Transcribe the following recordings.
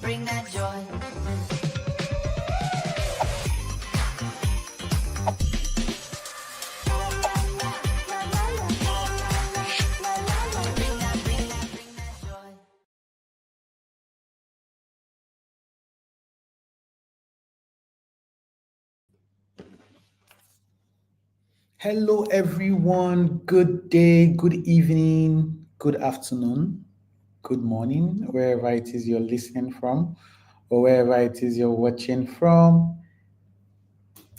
Bring that joy. Hello, everyone. Good day, good evening, good afternoon, good morning, wherever it is you're listening from, or wherever it is you're watching from.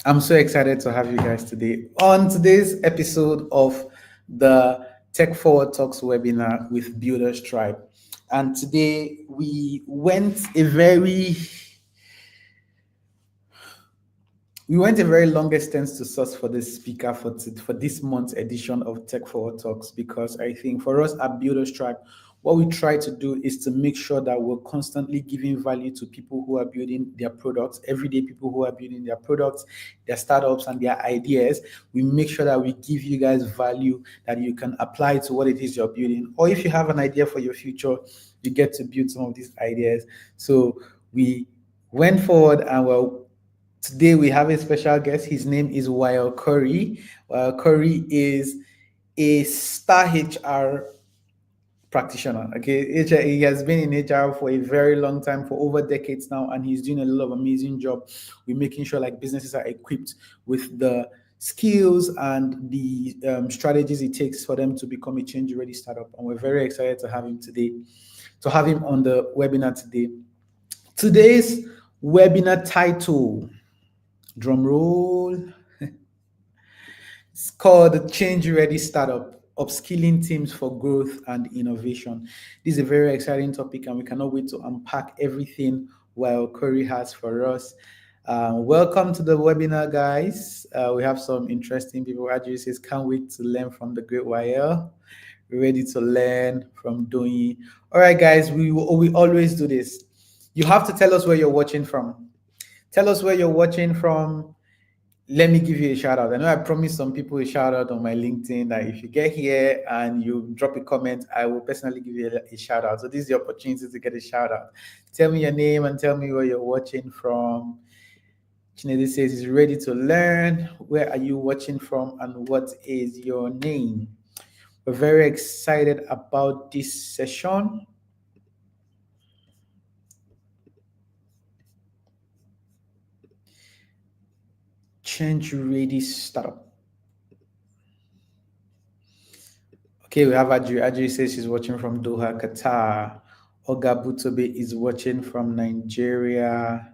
I'm so excited to have you guys today on today's episode of the Tech Forward Talks webinar with Builders Tribe. And today we went a very long distance to source for this speaker for this month's edition of Tech Forward Talks, because I think for us at Builders Tribe, what we try to do is to make sure that we're constantly giving value to people who are building their products, everyday people who are building their products, their startups, and their ideas. We make sure that we give you guys value that you can apply to what it is you're building. Or if you have an idea for your future, you get to build some of these ideas. So we went forward and today we have a special guest. His name is Wael Khoury. Wael Khoury is a star HR practitioner. Okay, he has been in HR for a very long time, for over decades now, and he's doing a lot of amazing job with making sure like businesses are equipped with the skills and the strategies it takes for them to become a change ready startup. And we're very excited to have him today, to have him on the webinar today. Today's webinar title, drum roll, it's called the Change Ready Startup, Upskilling Teams for Growth and Innovation. This is a very exciting topic, and we cannot wait to unpack everything Wael Khoury has for us. Welcome to the webinar, guys. We have some interesting people. Adri says, can't wait to learn from the great Wael. We're ready to learn from Doyi. All right, guys, we always do this. You have to tell us where you're watching from. Tell us where you're watching from. Let me give you a shout out. I know I promised some people a shout out on my LinkedIn that if you get here and you drop a comment, I will personally give you a shout out. So this is the opportunity to get a shout out. Tell me your name and tell me where you're watching from. Chinedi says he's ready to learn. Where are you watching from and what is your name? We're very excited about this session. Change ready startup. Okay, we have Adri. Adri says she's watching from Doha, Qatar. Oga Butobe is watching from Nigeria.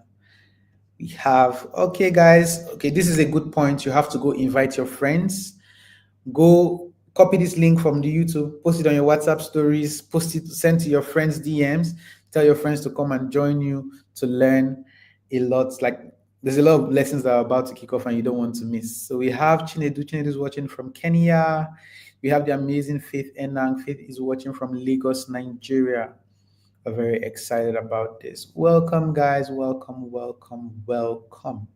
We have, okay, guys. Okay, this is a good point. You have to go invite your friends. Go copy this link from the YouTube, post it on your WhatsApp stories, post it, send to your friends' DMs, tell your friends to come and join you to learn a lot. Like there's a lot of lessons that are about to kick off and you don't want to miss. So we have Chinedu. Chinedu is watching from Kenya. We have the amazing Faith Enang. Faith is watching from Lagos, Nigeria. We're very excited about this. Welcome, guys. Welcome, welcome, welcome.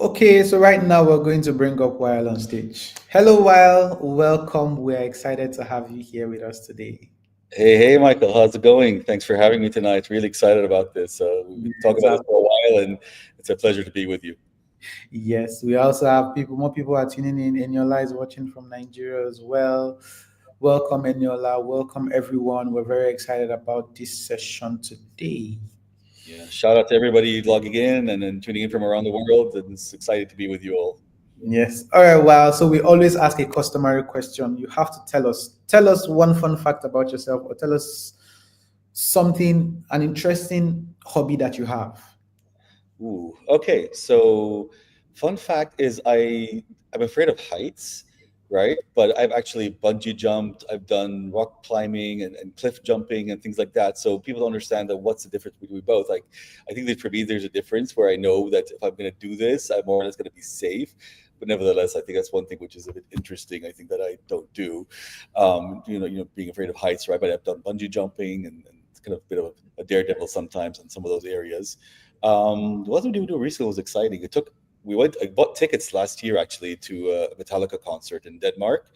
Okay, so right now we're going to bring up Wael on stage. Hello, Wael. Welcome. We're excited to have you here with us today. Hey, Michael, how's it going? Thanks for having me tonight. Really excited about this. We've been talking Yes, about this for a while, and it's a pleasure to be with you. yes, we also have people, more people are tuning in. Eniola is watching from Nigeria as well. Welcome, Eniola. Welcome, everyone. We're very excited about this session today. Yeah, shout out to everybody logging in and then tuning in from around the world. And it's excited to be with you all. Yes. All right. Well, so we always ask a customary question. You have to tell us one fun fact about yourself, or tell us something, an interesting hobby that you have. Ooh, okay. So, fun fact is I'm afraid of heights, right? But I've actually bungee jumped. I've done rock climbing and cliff jumping and things like that. So people don't understand that what's the difference between both. Like, I think that for me, there's a difference where I know that if I'm going to do this, I'm more or less going to be safe. But nevertheless, I think that's one thing which is a bit interesting. I think that I don't do, being afraid of heights, right? But I've done bungee jumping and it's kind of a bit of a daredevil sometimes in some of those areas. What we do recently was exciting. I bought tickets last year actually to a Metallica concert in Denmark,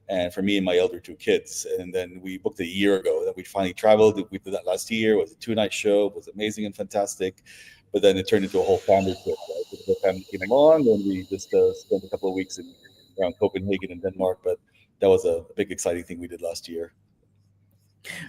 and for me and my elder two kids. And then we booked a year ago. Then we finally traveled. We did that last year. It was a 2 night show. It was amazing and fantastic. But then it turned into a whole family trip. Right? The whole family came along, and we just spent a couple of weeks in around Copenhagen and Denmark. But that was a big exciting thing we did last year.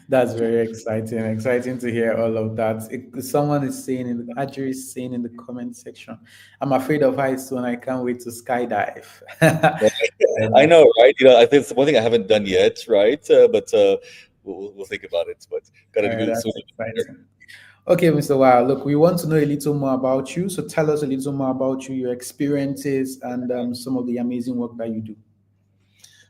That's very exciting. Exciting to hear all of that. Someone is saying Adri is saying in the comment section, I'm afraid of heights too, and I can't wait to skydive. I Um, know, right? I think it's one thing I haven't done yet, right? But we'll think about it. But gotta do it that's sooner than later. exciting. Okay, Mr. Wow, look, we want to know a little more about you. So tell us a little more about you, your experiences, and some of the amazing work that you do.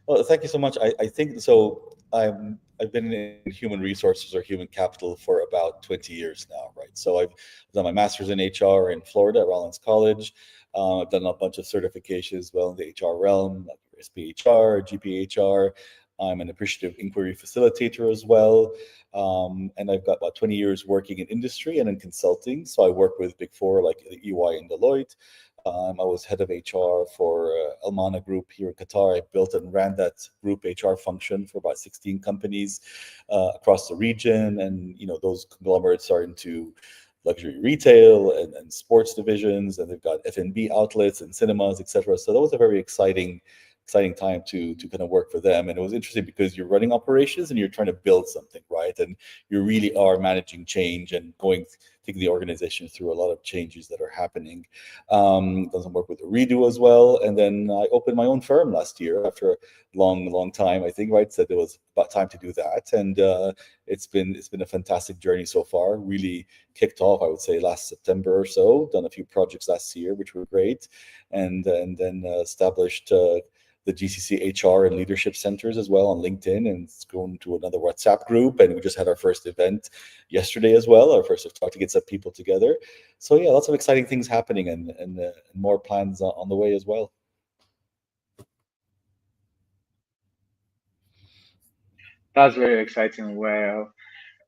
Well, thank you so much. I think so. I've been in human resources or human capital for about 20 years now, right? So I've done my master's in HR in Florida at Rollins College. I've done a bunch of certifications as well in the HR realm, like SPHR, GPHR. I'm an appreciative inquiry facilitator as well. And I've got about 20 years working in industry and in consulting. So I work with Big Four like EY and Deloitte. I was head of HR for Elmana Group here in Qatar. I built and ran that group HR function for about 16 companies across the region. And, those conglomerates are into luxury retail and sports divisions, and they've got F&B outlets and cinemas, etc. So that was a very exciting exciting time to kind of work for them. And it was interesting because you're running operations and you're trying to build something, right? And you really are managing change and taking the organization through a lot of changes that are happening. Done some work with Redo as well, and then I opened my own firm last year after a long time. I think, right? Said it was about time to do that, and it's been a fantastic journey so far. Really kicked off, I would say, last September or so. Done a few projects last year, which were great, and then established the GCC HR and leadership centers as well on LinkedIn, and it's grown to another WhatsApp group. And we just had our first event yesterday as well, our first talk to get some people together. So yeah, lots of exciting things happening, and more plans on the way as well. That's very exciting. Well,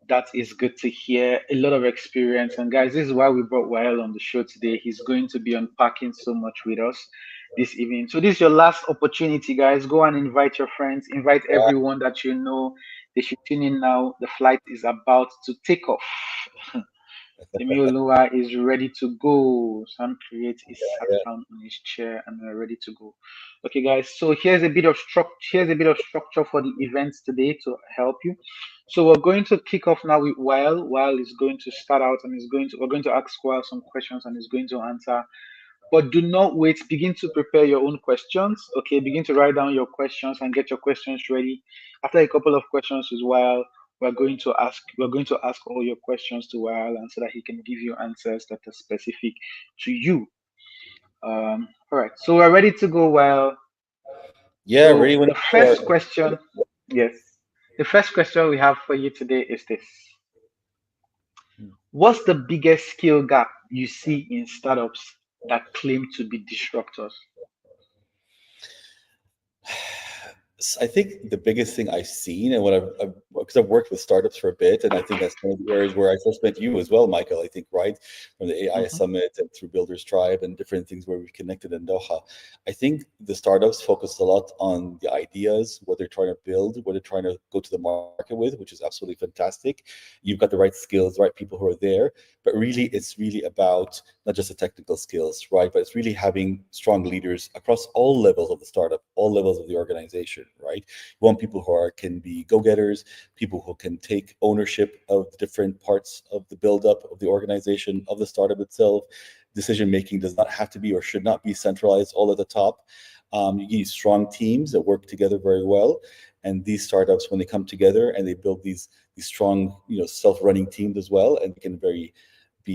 that is good to hear. A lot of experience. And guys, this is why we brought Wael on the show today. He's going to be unpacking so much with us this evening. So this is your last opportunity, guys. Go and invite your friends, invite everyone that you know. They should tune in now. The flight is about to take off. Oluwa is ready to go. Sam creates is sat Yeah. down on his chair and we're ready to go. Okay, guys. So here's a bit of structure for the events today to help you. So we're going to kick off now with Wael. Wael is going to start out and we're going to ask Wael some questions and he's going to answer. But do not wait. Begin to prepare your own questions. Okay, begin to write down your questions and get your questions ready. After a couple of questions as well, we're going to ask all your questions to Wael and so that he can give you answers that are specific to you. All right. So we're ready to go, Wael. Yeah, So ready when the you are. first question, yes, the first question we have for you today is this. What's the biggest skill gap you see in startups that claim to be disruptors? I think the biggest thing I've seen, and what because I've worked with startups for a bit, and I think that's one of the areas where I first met you as well, Michael. I think, right, from the AI Mhm. Summit and through Builders Tribe and different things where we've connected in Doha. I think the startups focus a lot on the ideas, what they're trying to build, what they're trying to go to the market with, which is absolutely fantastic. You've got the right skills, the right people who are there, but really, it's really about not just the technical skills, right, but it's really having strong leaders across all levels of the startup, all levels of the organization, right? You want people who can be go-getters, people who can take ownership of the different parts of the build-up of the organization, of the startup itself. Decision making does not have to be or should not be centralized all at the top. You need strong teams that work together very well. And these startups, when they come together and they build these strong, self-running teams as well, and they can be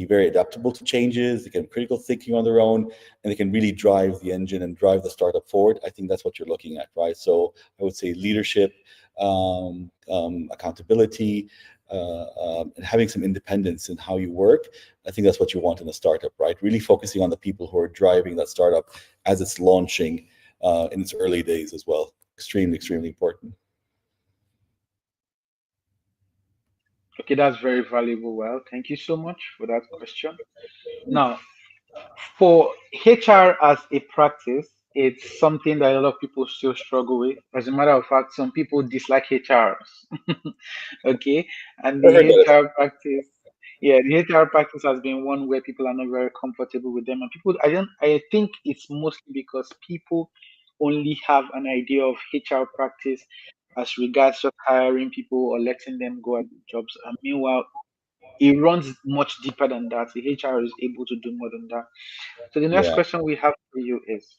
very adaptable to changes. They can have critical thinking on their own, and they can really drive the engine and drive the startup forward. I think that's what you're looking at, right? So I would say leadership, accountability, and having some independence in how you work. I think that's what you want in a startup, right? Really focusing on the people who are driving that startup as it's launching in its early days as well. Extremely important. Okay, that's very valuable. Well, thank you so much for that question. Now, for HR as a practice, it's something that a lot of people still struggle with. As a matter of fact, some people dislike HRs. Okay, and I heard the that. HR practice, yeah, the HR practice has been one where people are not very comfortable with them, and people, I think it's mostly because people only have an idea of HR practice as regards just hiring people or letting them go at jobs, and meanwhile, it runs much deeper than that. The HR is able to do more than that. So the next Yeah. question we have for you is: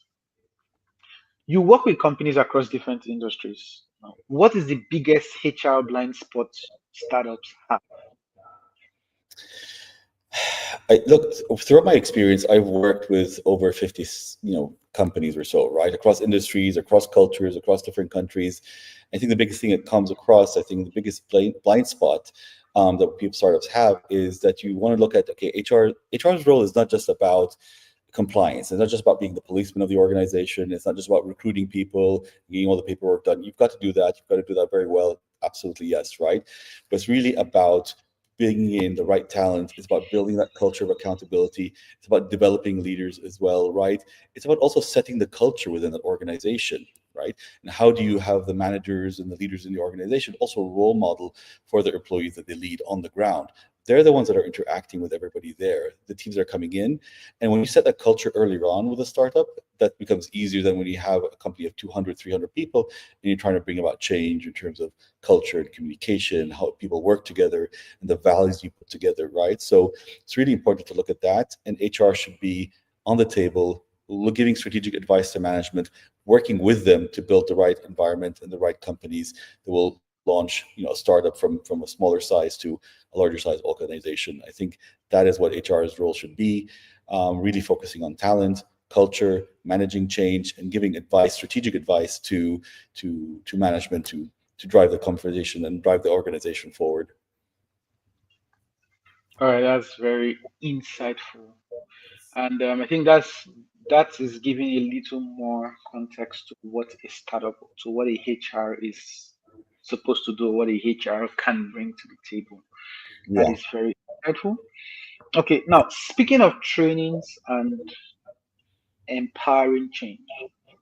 you work with companies across different industries. Now, what is the biggest HR blind spot startups have? Look, throughout my experience, I've worked with over 50, companies or so, right, across industries, across cultures, across different countries. I think the biggest thing that comes across, I think the biggest blind spot that people startups have is that you want to look at, okay, HR's role is not just about compliance. It's not just about being the policeman of the organization. It's not just about recruiting people, getting all the paperwork done. You've got to do that. You've got to do that very well. Absolutely, yes, right? But it's really about bringing in the right talent. It's about building that culture of accountability. It's about developing leaders as well, right? It's about also setting the culture within that organization, right? And how do you have the managers and the leaders in the organization also role model for their employees that they lead on the ground? they're the ones that are interacting with everybody there, the teams that are coming in. And when you set that culture earlier on with a startup, that becomes easier than when you have a company of 200, 300 people and you're trying to bring about change in terms of culture and communication, how people work together and the values you put together, right? So it's really important to look at that. And HR should be on the table, giving strategic advice to management, working with them to build the right environment and the right companies that will launch, a startup from a smaller size to a larger size organization. I think that is what HR's role should be, really focusing on talent, culture, managing change, and giving advice, strategic advice to management to drive the conversation and drive the organization forward. All right, that's very insightful. And I think that is giving a little more context to what a startup, to what a HR is supposed to do, what a HR can bring to the table. That Yeah. is very insightful. Okay, now speaking of trainings and empowering change,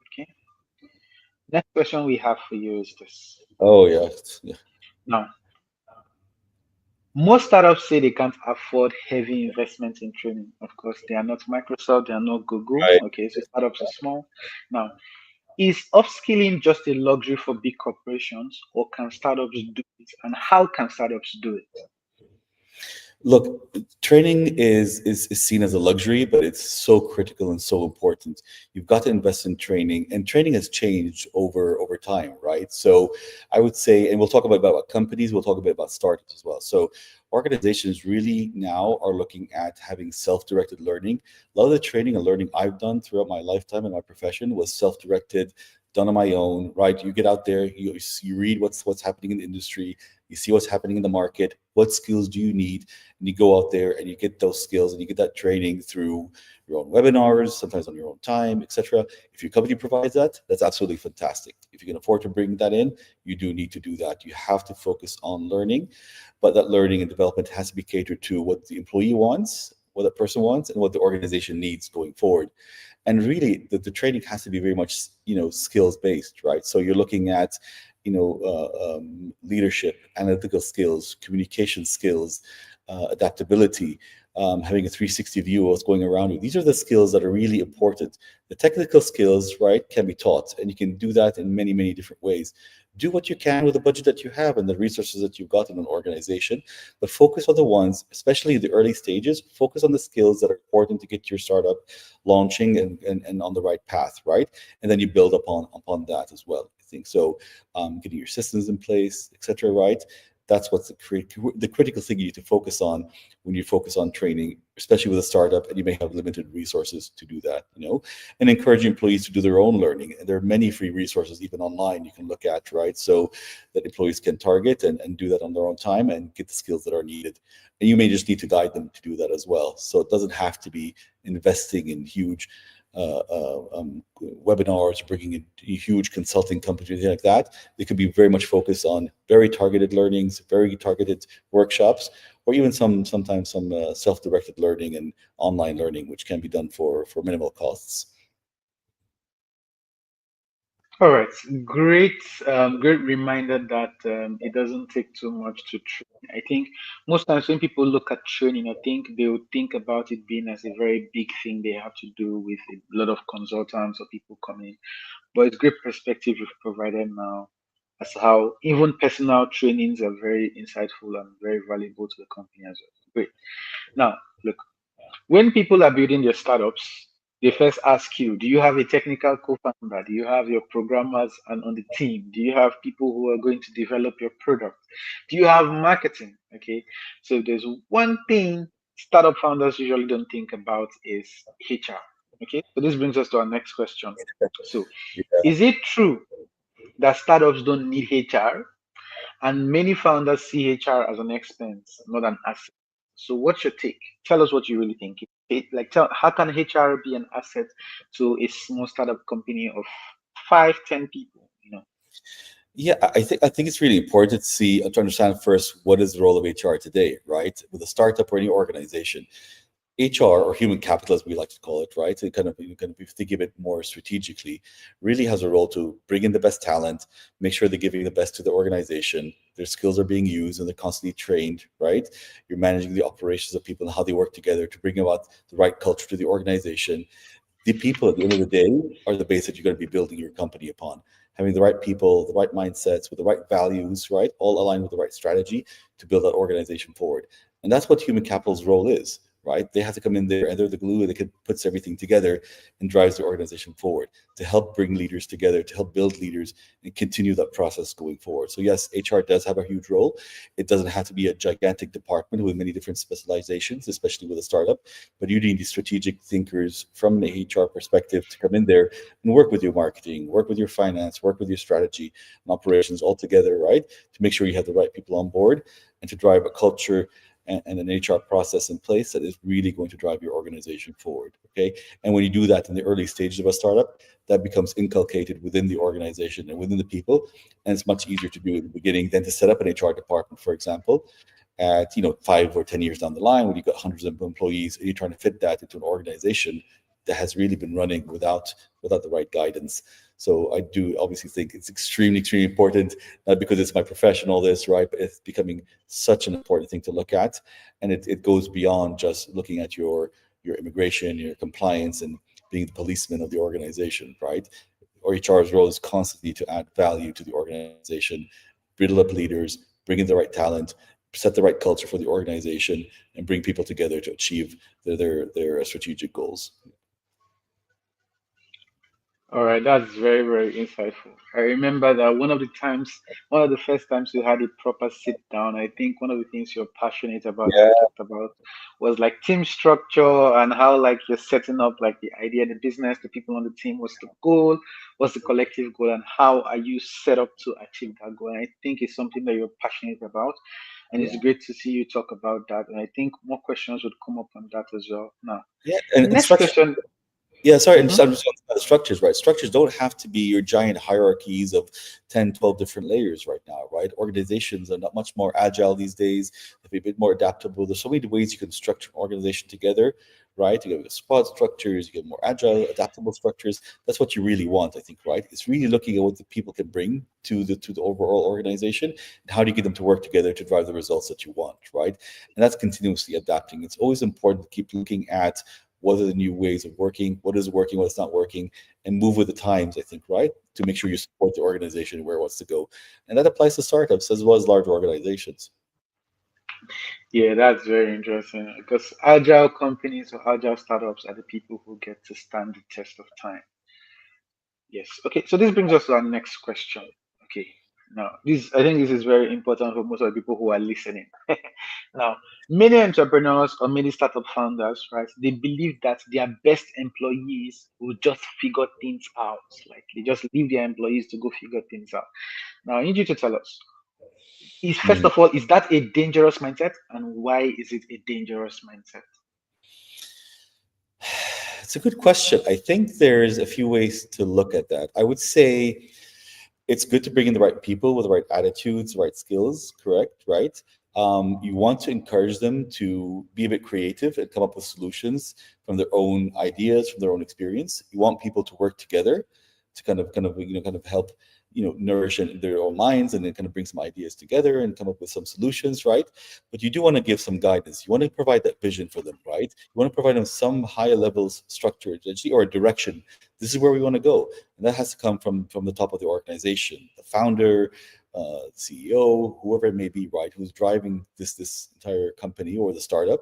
okay, next question we have for you is this. Oh yeah. Yeah. Now, most startups say they can't afford heavy investments in training. Of course, they are not Microsoft, they are not Google. Right. Okay, so startups are small. Now, is upskilling just a luxury for big corporations, or can startups do it? And how can startups do it? Look, training is seen as a luxury, but it's so critical and so important. You've got to invest in training, and training has changed over time, right? So I would say, and we'll talk about companies, we'll talk a bit about startups as well. So organizations really now are looking at having self-directed learning. A lot of the training and learning I've done throughout my lifetime in my profession was self-directed, done on my own, right? You get out there, you read what's happening in the industry, you see what's happening in the market, what skills do you need, and you go out there and you get those skills and you get that training through your own webinars, sometimes on your own time, etc. If your company provides that, that's absolutely fantastic. If you can afford to bring that in, you do need to do that. You have to focus on learning, but that learning and development has to be catered to what the employee wants, what that person wants, and what the organization needs going forward. And really, the training has to be very much, skills based, right? So you're looking at, leadership, analytical skills, communication skills, adaptability, having a 360 view of what's going around you. These are the skills that are really important. The technical skills, right, can be taught, and you can do that in many, many different ways. Do what you can with the budget that you have and the resources that you've got in an organization, but focus on the ones, especially in the early stages, focus on the skills that are important to get your startup launching and on the right path, right? And then you build upon that as well. I think so. Getting your systems in place, etc. Right? That's what's the critical thing you need to focus on when you focus on training, especially with a startup, and you may have limited resources to do that. And encourage employees to do their own learning. And there are many free resources, even online, you can look at, right? So that employees can target and do that on their own time and get the skills that are needed. And you may just need to guide them to do that as well. So it doesn't have to be investing in huge webinars, bringing in huge consulting companies like that. They could be very much focused on very targeted learnings, very targeted workshops, or even sometimes some self-directed learning and online learning, which can be done for minimal costs. All right, great reminder that it doesn't take too much to train. I think most times when people look at training, I think they would think about it being as a very big thing they have to do with a lot of consultants or people coming. But it's great perspective you've provided now as to how even personal trainings are very insightful and very valuable to the company as well. Great. Now, look, when people are building their startups, they first ask you, do you have a technical co-founder? Do you have your programmers and on the team? Do you have people who are going to develop your product? Do you have marketing? Okay. So if there's one thing startup founders usually don't think about is HR. Okay. So this brings us to our next question. So Yeah. is it true that startups don't need HR? And many founders see HR as an expense, not an asset. So, what's your take? Tell us what you really think. How can HR be an asset to a small startup company of 5, 10 people? Yeah, I think it's really important to understand first what is the role of HR today, right? With a startup or any organization, HR, or human capital as we like to call it, right? It kind of if you think of it more strategically, really has a role to bring in the best talent, make sure they're giving the best to the organization, Their skills are being used and they're constantly trained, right? You're managing the operations of people and how they work together to bring about the right culture to the organization. The people at the end of the day are the base that you're going to be building your company upon. Having the right people, the right mindsets, with the right values, right, all aligned with the right strategy to build that organization forward. And that's what human capital's role is, right? They have to come in there and they're the glue that puts everything together and drives the organization forward to help bring leaders together, to help build leaders and continue that process going forward. So yes, HR does have a huge role. It doesn't have to be a gigantic department with many different specializations, especially with a startup, but you need the strategic thinkers from the HR perspective to come in there and work with your marketing, work with your finance, work with your strategy and operations all together, right? To make sure you have the right people on board and to drive a culture and an HR process in place that is really going to drive your organization forward. Okay. And when you do that in the early stages of a startup, that becomes inculcated within the organization and within the people. And it's much easier to do in the beginning than to set up an HR department, for example, at 5 or 10 years down the line when you've got hundreds of employees and you're trying to fit that into an organization that has really been running without the right guidance. So I do obviously think it's extremely, extremely important, not because it's my profession, all this, right? But it's becoming such an important thing to look at. And it goes beyond just looking at your immigration, your compliance, and being the policeman of the organization, right? Or HR's role is constantly to add value to the organization, build up leaders, bring in the right talent, set the right culture for the organization, and bring people together to achieve their strategic goals. All right, that's very, very insightful. I remember that one of the first times we had a proper sit down, I think one of the things you're passionate about that we Yeah, talked about was like team structure and how like you're setting up like the idea, the business, the people on the team, what's the goal, what's the collective goal, and how are you set up to achieve that goal. And I think it's something that you're passionate about. And it's yeah, great to see you talk about that. And I think more questions would come up on that as well. Now, yeah. the And next structure. question. Yeah, sorry, Mhm. I'm just talking about the structures, right? Structures don't have to be your giant hierarchies of 10, 12 different layers right now, right? Organizations are not much more agile these days. They're a bit more adaptable. There's so many ways you can structure an organization together, right? You get squad structures, you get more agile, adaptable structures. That's what you really want, I think, right? It's really looking at what the people can bring to the overall organization and how do you get them to work together to drive the results that you want, right? And that's continuously adapting. It's always important to keep looking at what are the new ways of working, what is working, what's not working, and move with the times, I think, right? To make sure you support the organization where it wants to go. And that applies to startups as well as large organizations. Yeah, that's very interesting because agile companies or agile startups are the people who get to stand the test of time. Yes. Okay. So this brings us to our next question. Okay. Now, this I think this is very important for most of the people who are listening. Now, many entrepreneurs or many startup founders, right? They believe that their best employees will just figure things out. Like they just leave their employees to go figure things out. Now, I need you to tell us: is first Mm. of all, is that a dangerous mindset, and why is it a dangerous mindset? It's a good question. I think there's a few ways to look at that. I would say it's good to bring in the right people with the right attitudes, right skills, correct, right? You want to encourage them to be a bit creative and come up with solutions from their own ideas, from their own experience. You want people to work together to kind of help nourish their own minds and then kind of bring some ideas together and come up with some solutions, right? But you do want to give some guidance. You want to provide that vision for them, right? You want to provide them some higher levels structure or a direction. This is where we want to go, and that has to come from the top of the organization, the founder, CEO, whoever it may be, right, who's driving this entire company or the startup,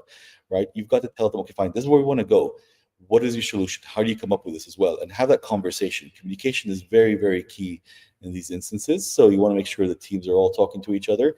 right? You've got to tell them, okay, fine, this is where we want to go. What is your solution? How do you come up with this as well? And have that conversation. Communication is very, very key in these instances. So you want to make sure the teams are all talking to each other.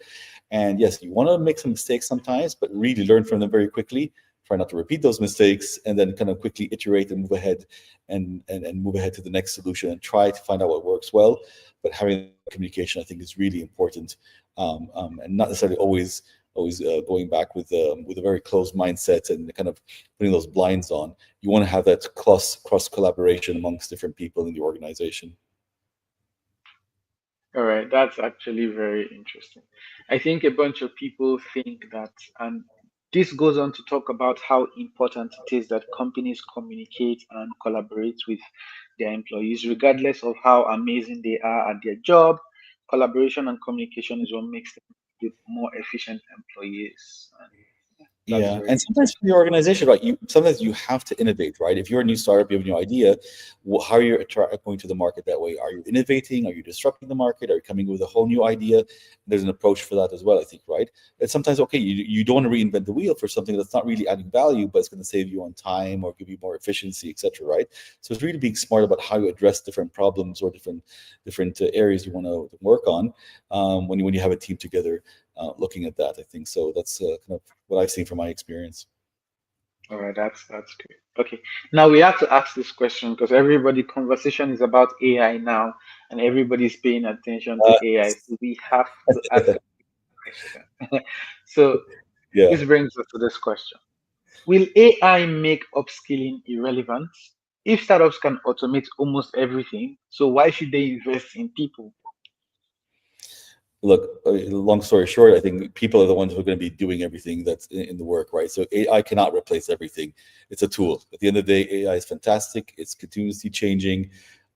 And yes, you want to make some mistakes sometimes, but really learn from them very quickly. Try not to repeat those mistakes, and then kind of quickly iterate and move ahead and move ahead to the next solution and try to find out what works well. But having communication, I think, is really important, and not necessarily always going back with a very closed mindset and kind of putting those blinds on. You want to have that cross collaboration amongst different people in the organization. All right, that's actually very interesting. I think a bunch of people think that, and this goes on to talk about how important it is that companies communicate and collaborate with their employees, regardless of how amazing they are at their job, collaboration and communication is what makes them the more efficient employees. And that's Yeah, and very sometimes for your organization, right? Sometimes you have to innovate, right? If you're a new startup, you have a new idea. How are you going to the market that way? Are you innovating? Are you disrupting the market? Are you coming with a whole new idea? There's an approach for that as well, I think, right? It's sometimes okay. You don't want to reinvent the wheel for something that's not really adding value, but it's going to save you on time or give you more efficiency, etc. Right? So it's really being smart about how you address different problems or different areas you want to work on when you have a team together looking at that. I think so. That's kind of what I've seen from my experience. all right. That's good. Okay. Now we have to ask this question because everybody conversation is about AI now, and everybody's paying attention to AI. So we have to ask a question. So Yeah. this brings us to this question: will AI make upskilling irrelevant? If startups can automate almost everything, so why should they invest in people? Look, long story short, I think people are the ones who are going to be doing everything that's in the work, right? So AI cannot replace everything. It's a tool. At the end of the day, AI is fantastic. It's continuously changing.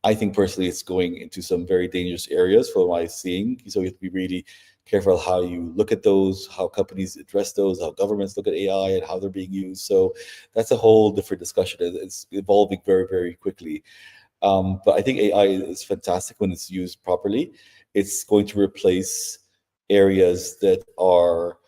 I think personally, it's going into some very dangerous areas for what I'm seeing. So you have to be really careful how you look at those, how companies address those, how governments look at AI and how they're being used. So that's a whole different discussion. It's evolving very, very quickly. But I think AI is fantastic when it's used properly. It's going to replace areas that are,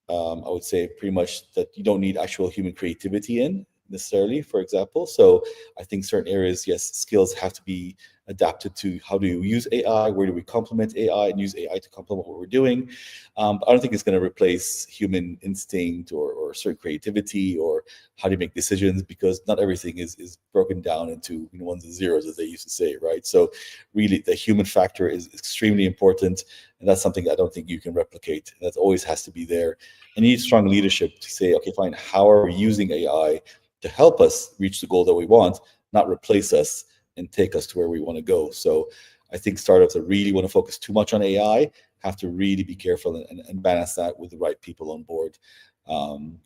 I would say, pretty much that you don't need actual human creativity in necessarily, for example. So I think certain areas, yes, skills have to be adapted to how do you use AI, where do we complement AI and use AI to complement what we're doing. But I don't think it's going to replace human instinct or certain creativity or how do you make decisions, because not everything is broken down into ones and zeros, as they used to say, right? So really the human factor is extremely important, and that's something I don't think you can replicate. That always has to be there, and you need strong leadership to say, okay, fine, how are we using AI to help us reach the goal that we want, not replace us and take us to where we want to go. So I think startups that really want to focus too much on AI have to really be careful and balance that with the right people on board,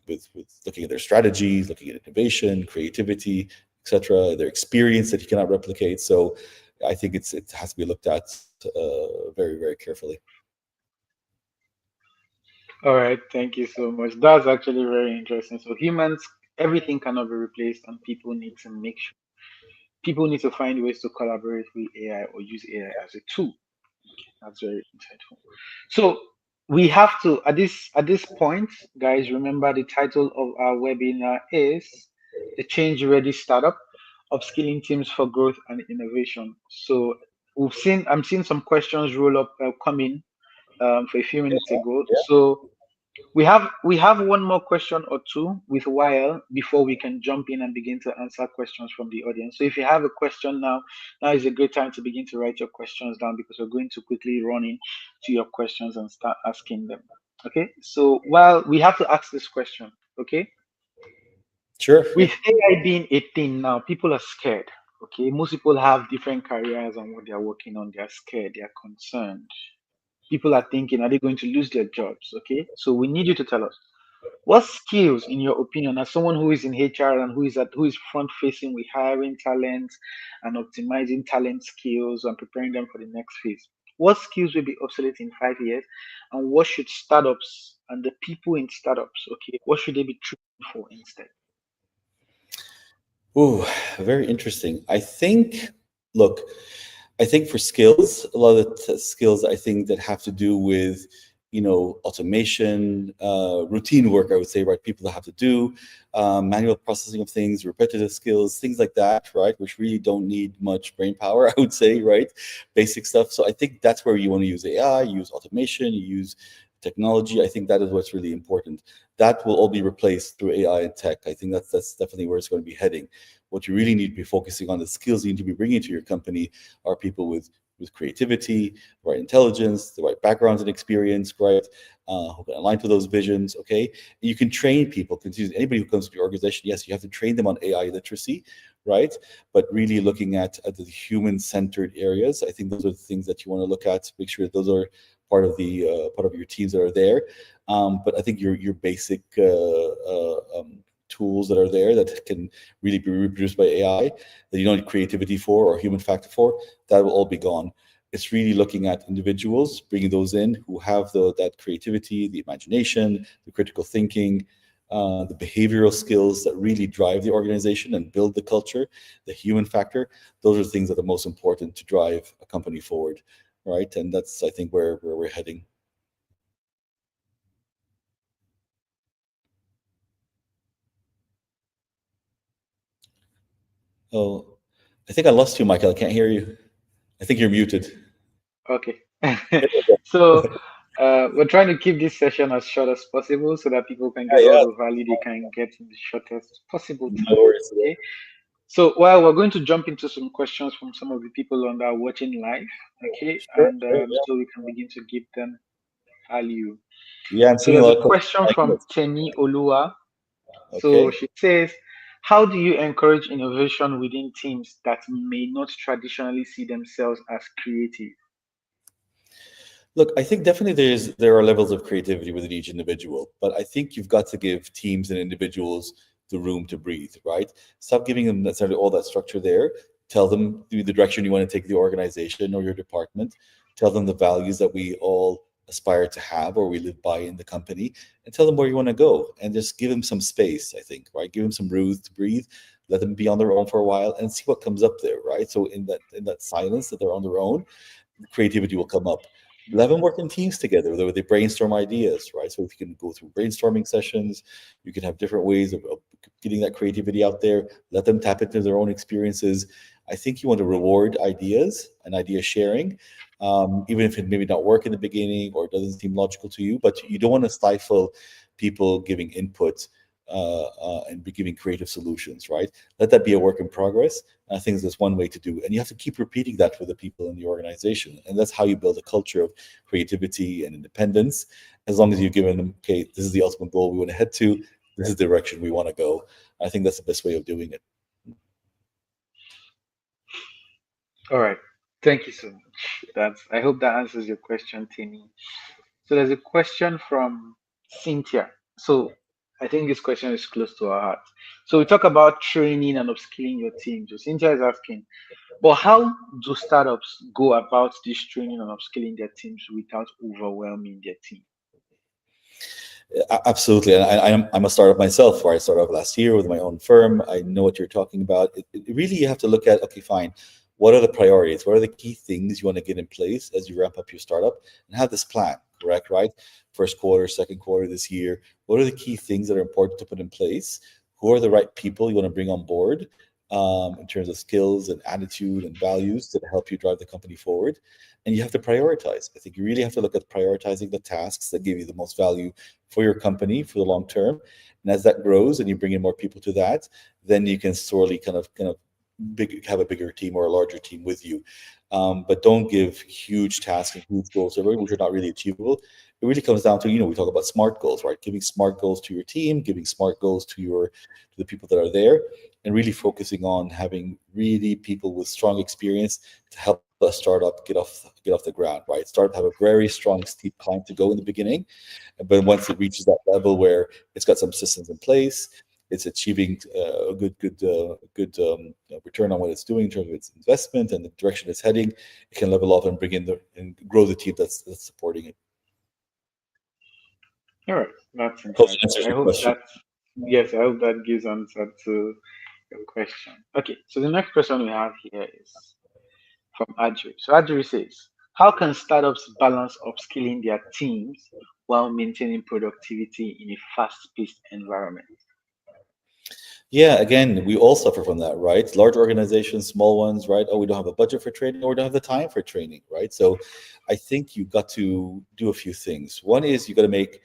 with looking at their strategies, looking at innovation, creativity, etc., their experience that you cannot replicate. So I think it has to be looked at very, very carefully. All right, thank you so much. That's actually very interesting. So humans, everything cannot be replaced, and people need to make sure people need to find ways to collaborate with AI or use AI as a tool. Okay, that's very insightful. So we have to at this point, guys. Remember the title of our webinar is the Change Ready Startup: Upskilling Teams for Growth and Innovation. So I'm seeing some questions roll up coming for a few minutes ago. So we have one more question or two with Wael before we can jump in and begin to answer questions from the audience. So if you have a question now is a great time to begin to write your questions down because we're going to quickly run in to your questions and start asking them. Okay. So while we have to ask this question, okay, Sure. Yeah. with AI being a thing now, people are scared. Okay, most people have different careers and what they're working on. They're scared. They're concerned. People are thinking, are they going to lose their jobs? Okay, so we need you to tell us what skills, in your opinion, as someone who is in HR and who is front facing with hiring talent and optimizing talent skills and preparing them for the next phase, what skills will be obsolete in 5 years, and what should startups and the people in startups, okay, what should they be training for instead? Ooh, very interesting. Look, I think for skills, a lot of the skills I think that have to do with, automation, routine work, I would say, right? People that have to do manual processing of things, repetitive skills, things like that, right? Which really don't need much brain power, I would say, right? Basic stuff. So I think that's where you want to use AI, use automation, you use technology. I think that is what's really important. That will all be replaced through AI and tech. I think that's definitely where it's going to be heading. What you really need to be focusing on, the skills you need to be bringing to your company, are people with creativity, the right intelligence, the right backgrounds and experience, right? Who can align to those visions. Okay, and you can train people. Anybody who comes to your organization, yes, you have to train them on AI literacy, right? But really looking at the human-centered areas, I think those are the things that you want to look at. Make sure that those are part of your teams that are there. But I think your basic tools that are there that can really be reproduced by AI, that you don't need creativity for or human factor for, that will all be gone. It's really looking at individuals, bringing those in who have that creativity, the imagination, the critical thinking, the behavioral skills that really drive the organization and build the culture, the human factor. Those are things that are most important to drive a company forward, right? And that's, I think, where we're heading. Oh, I think I lost you, Michael. I can't hear you. I think you're muted. Okay. There you go. So we're trying to keep this session as short as possible so that people can Yeah, get all yeah. the value they can get in the shortest possible No time. worries. Okay. So while we're going to jump into some questions from some of the people on that are watching live, okay, Sure, and sure, yeah. so we can begin to give them value. Yeah, I'm So seeing a there's lot a of question from questions. Temi Olua. So Okay. she says, how do you encourage innovation within teams that may not traditionally see themselves as creative? Look, I think definitely there are levels of creativity within each individual, but I think you've got to give teams and individuals the room to breathe, right? Stop giving them necessarily all that structure there. Tell them the direction you want to take the organization or your department. Tell them the values that we all aspire to have or we live by in the company, and tell them where you want to go. And just give them some space, I think, right? Give them some room to breathe. Let them be on their own for a while and see what comes up there, right? So in that silence that they're on their own, creativity will come up. Let them work in teams together where they brainstorm ideas, right? So if you can go through brainstorming sessions, you can have different ways of getting that creativity out there. Let them tap into their own experiences. I think you want to reward ideas and idea sharing, even if it maybe not work in the beginning or it doesn't seem logical to you. But you don't want to stifle people giving input and be giving creative solutions, right? Let that be a work in progress. I think there's one way to do it. And you have to keep repeating that for the people in the organization. And that's how you build a culture of creativity and independence. As long as you've given them, okay, this is the ultimate goal we want to head to, this is the direction we want to go. I think that's the best way of doing it. All right. Thank you so much. I hope that answers your question, Timmy. So there's a question from Cynthia. So I think this question is close to our heart. So we talk about training and upskilling your team. So Cynthia is asking, but how do startups go about this training and upskilling their teams without overwhelming their team? Absolutely, and I'm a startup myself. Where I started off last year with my own firm. I know what you're talking about. Really, you have to look at, okay, fine. What are the priorities? What are the key things you want to get in place as you ramp up your startup, and have this plan, correct? Right, first quarter, second quarter this year. What are the key things that are important to put in place? Who are the right people you want to bring on board in terms of skills and attitude and values that help you drive the company forward? And you have to prioritize. I think you really have to look at prioritizing the tasks that give you the most value for your company for the long term. And as that grows and you bring in more people to that, then you can slowly kind of have a bigger team or a larger team with you. But don't give huge tasks and huge goals which are not really achievable. It really comes down to, we talk about SMART goals, right? Giving SMART goals to your team, giving SMART goals to the people that are there, and really focusing on having really people with strong experience to help a startup get off the ground, right? Startup have a very strong steep climb to go in the beginning, but once it reaches that level where it's got some systems in place, it's achieving a good return on what it's doing in terms of its investment and the direction it's heading, it can level off and bring in and grow the team that's supporting it. All right, that's Hope that insightful. answers your question. Yes, I hope that gives answer to your question. Okay, so the next question we have here is from Adri. So Adri says, how can startups balance upskilling their teams while maintaining productivity in a fast-paced environment? Yeah, again, we all suffer from that, right? Large organizations, small ones, right? Oh, we don't have a budget for training, or we don't have the time for training, right? So I think you've got to do a few things. One is you got to make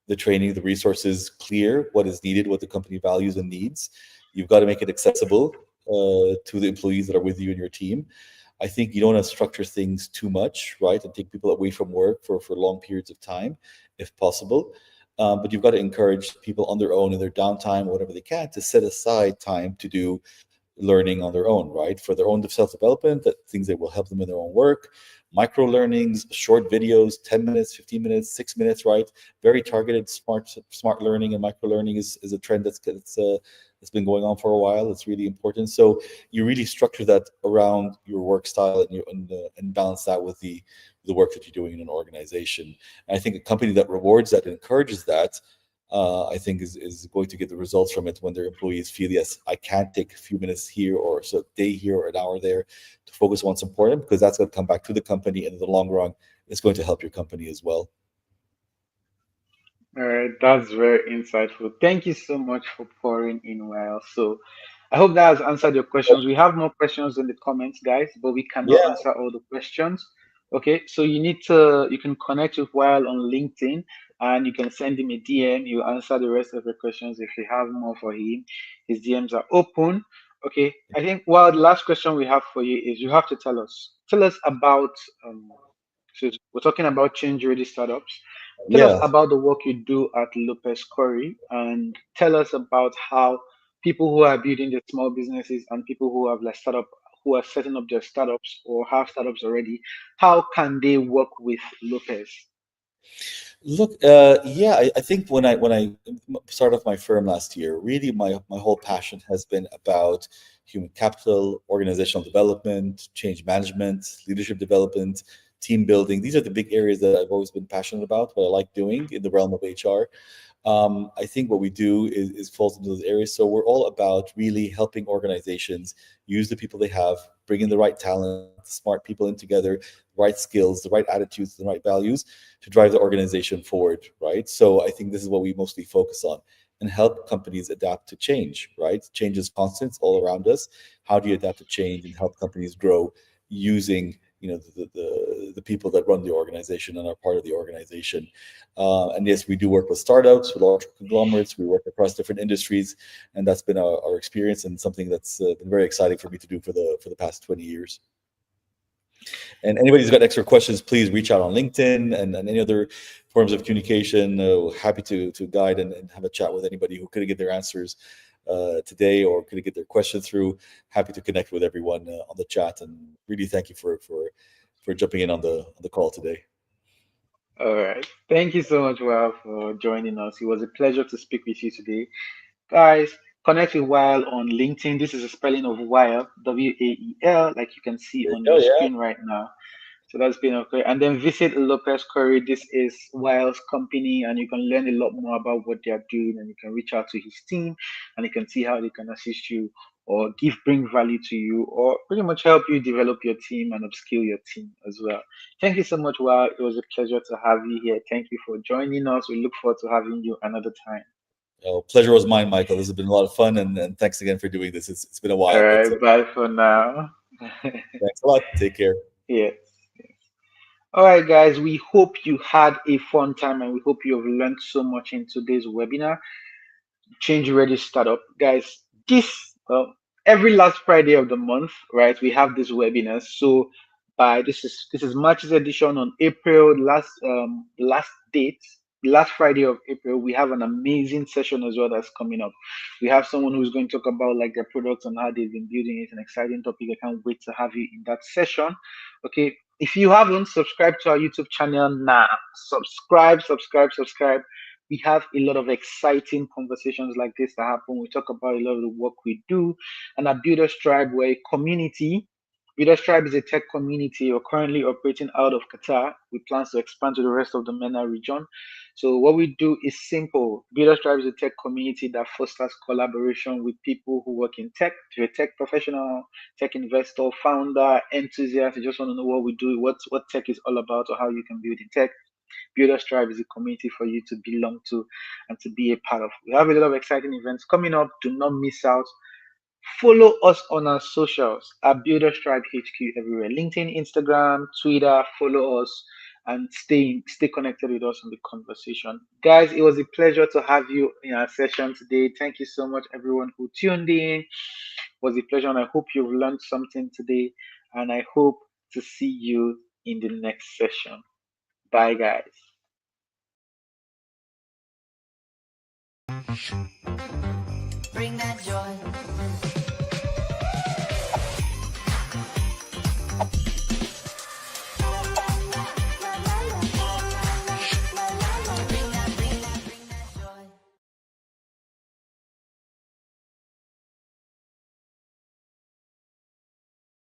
the training, the resources clear, what is needed, what the company values and needs. You've got to make it accessible to the employees that are with you and your team. I think you don't want to structure things too much, right? And take people away from work for long periods of time, if possible. But you've got to encourage people on their own in their downtime, whatever they can, to set aside time to do learning on their own, right? For their own self-development, that things that will help them in their own work, micro learnings, short videos, 10 minutes, 15 minutes, 6 minutes, right? Very targeted, smart learning and micro learning is a trend It's been going on for a while. It's really important. So you really structure that around your work style and balance that with the work that you're doing in an organization. And I think a company that rewards that and encourages that, I think is going to get the results from it when their employees feel, yes, I can take a few minutes here or so a day here or an hour there to focus on what's important, because that's going to come back to the company, and in the long run, it's going to help your company as well. All right, that's very insightful. Thank you so much for pouring in, Well. So I hope that has answered your questions. We have more questions in the comments, guys, but we cannot Yeah, answer all the questions. Okay, so you can connect with Well on LinkedIn and you can send him a DM. He'll answer the rest of the questions if you have more for him. His DMs are open. Okay, I think, well, the last question we have for you is you have to tell us about, um, so we're talking about change ready startups. Tell us yeah. about the work you do at Lopez Corey and tell us about how people who are building their small businesses and people who have like startup who are setting up their startups or have startups already, how can they work with Lopez? Look, yeah, I think when I started off my firm last year, really my whole passion has been about human capital, organizational development, change management, leadership development, team building. These are the big areas that I've always been passionate about, what I like doing in the realm of HR. I think what we do is falls into those areas. So we're all about really helping organizations use the people they have, bring in the right talent, smart people in together, right skills, the right attitudes, the right values to drive the organization forward, right? So I think this is what we mostly focus on and help companies adapt to change, right? Change is constant, it's all around us. How do you adapt to change and help companies grow using the people that run the organization and are part of the organization? And yes, we do work with startups, with large conglomerates. We work across different industries, and that's been our experience and something that's been very exciting for me to do for the past 20 years. And anybody who's got extra questions, please reach out on LinkedIn and any other forms of communication. Happy to guide and have a chat with anybody who couldn't get their answers today or couldn't get their question through. Happy to connect with everyone on the chat, and really thank you for jumping in on the call today. All right. Thank you so much, Well, for joining us. It was a pleasure to speak with you today. Guys, connect with Wael on LinkedIn. This is a spelling of Wael, Wael, like you can see There on you your go. Yeah. screen right now. So that's been okay. And then visit Lopez Curry. This is Wael's company, and you can learn a lot more about what they are doing. And you can reach out to his team, and you can see how they can assist you or bring value to you, or pretty much help you develop your team and upskill your team as well. Thank you so much, Wael. It was a pleasure to have you here. Thank you for joining us. We look forward to having you another time. Pleasure was mine, Michael. This has been a lot of fun, and thanks again for doing this. It's been a All while, but right, bye for now. thanks a lot. Take care. Yes. All right, guys, we hope you had a fun time and we hope you have learned so much in today's webinar. Change Ready Startup. Guys, well, every last Friday of the month, right, we have this webinar. So by this is March's edition on April last date, last Friday of April, we have an amazing session as well that's coming up. We have someone who's going to talk about like their products and how they've been building it. An exciting topic. I can't wait to have you in that session. Okay. If you haven't subscribed to our YouTube channel now, subscribe. We have a lot of exciting conversations like this that happen. We talk about a lot of the work we do. And at Builders Tribe, we're a community. Builders Tribe is a tech community. We're currently operating out of Qatar. We plan to expand to the rest of the MENA region. So what we do is simple. Builders Tribe is a tech community that fosters collaboration with people who work in tech. If you're a tech professional, tech investor, founder, enthusiast, you just want to know what we do, what tech is all about, or how you can build in tech. Builders Tribe is a community for you to belong to and to be a part of. We have a lot of exciting events coming up. Do not miss out. Follow us on our socials at Builders Tribe HQ everywhere. LinkedIn, Instagram, Twitter. Follow us and stay connected with us on the conversation. Guys, it was a pleasure to have you in our session today. Thank you so much, everyone who tuned in. It was a pleasure, and I hope you've learned something today. And I hope to see you in the next session. Bye, guys. Bring that joy.